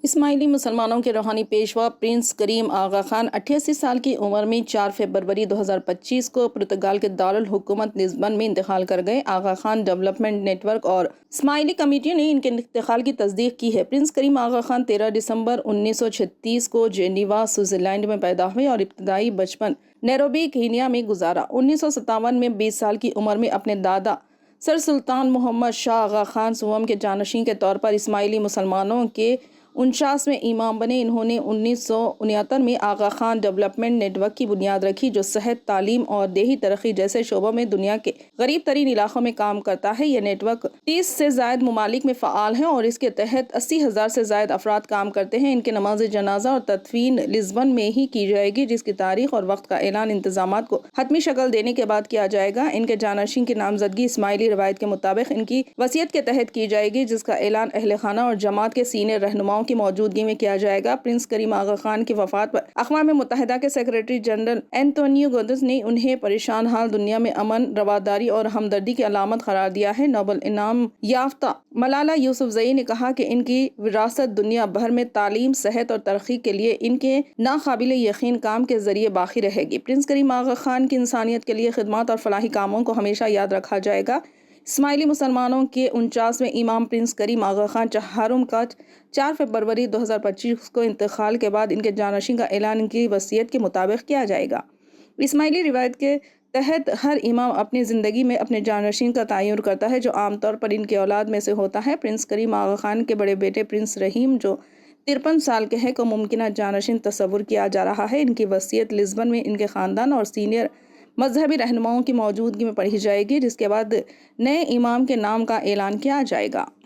اسماعیلی مسلمانوں کے روحانی پیشوا پرنس کریم آغا خان 88 سال کی عمر میں 4 فروری 2025 کو پرتگال کے دارالحکومت لزبن میں انتقال کر گئے۔ آغا خان ڈیولپمنٹ نیٹ ورک اور اسماعیلی کمیٹی نے ان کے انتقال کی تصدیق کی ہے۔ پرنس کریم آغا خان 13 دسمبر 1936 کو جنیوا، سوئٹزرلینڈ میں پیدا ہوئے اور ابتدائی بچپن نیروبی، کینیا میں گزارا۔ 1957 میں 20 سال کی عمر میں اپنے دادا سر سلطان محمد شاہ آغا خان سوم کے جانشین کے طور پر اسماعیلی مسلمانوں کے 49ویں امام بنے۔ انہوں نے 1969 میں آغا خان ڈیولپمنٹ نیٹ ورک کی بنیاد رکھی، جو صحت، تعلیم اور دیہی ترقی جیسے شعبوں میں دنیا کے غریب ترین علاقوں میں کام کرتا ہے۔ یہ نیٹ ورک 30 سے زائد ممالک میں فعال ہے اور اس کے تحت 80,000 سے زائد افراد کام کرتے ہیں۔ ان کے نماز جنازہ اور تدفین لزبن میں ہی کی جائے گی، جس کی تاریخ اور وقت کا اعلان انتظامات کو حتمی شکل دینے کے بعد کیا جائے گا۔ ان کے جانشین کی نامزدگی اسماعیلی روایت کے مطابق ان کی وصیت کے تحت کی جائے گی، جس کا اعلان اہل خانہ اور جماعت کے سینئر رہنماؤں کی موجودگی میں کیا جائے گا۔ پرنس کریم آغا خان کی وفات پر اقوام متحدہ کے سیکریٹری جنرل اینٹونیو گوتریز نے انہیں پریشان حال دنیا میں امن، رواداری اور ہمدردی کی علامت قرار دیا ہے۔ نوبل انعام یافتہ ملالہ یوسفزئی نے کہا کہ ان کی وراثت دنیا بھر میں تعلیم، صحت اور ترقی کے لیے ان کے ناقابل یقین کام کے ذریعے باقی رہے گی۔ پرنس کریم آغا خان کی انسانیت کے لیے خدمات اور فلاحی کاموں کو ہمیشہ یاد رکھا جائے گا۔ اسماعیلی مسلمانوں کے 49ویں امام پرنس کریم آغا خان چہارم کا 4 فروری 2025 کو انتقال کے بعد ان کے جانشین کا اعلان ان کی وصیت کے مطابق کیا جائے گا۔ اسماعیلی روایت کے تحت ہر امام اپنی زندگی میں اپنے جانشین کا تعین کرتا ہے، جو عام طور پر ان کی اولاد میں سے ہوتا ہے۔ پرنس کریم آغا خان کے بڑے بیٹے پرنس رحیم، جو 53 سال کے ہیں، کو ممکنہ جانشین تصور کیا جا رہا ہے۔ ان کی وصیت لزبن میں ان کے خاندان اور سینئر مذہبی رہنماؤں کی موجودگی میں پڑھی جائے گی، جس کے بعد نئے امام کے نام کا اعلان کیا جائے گا۔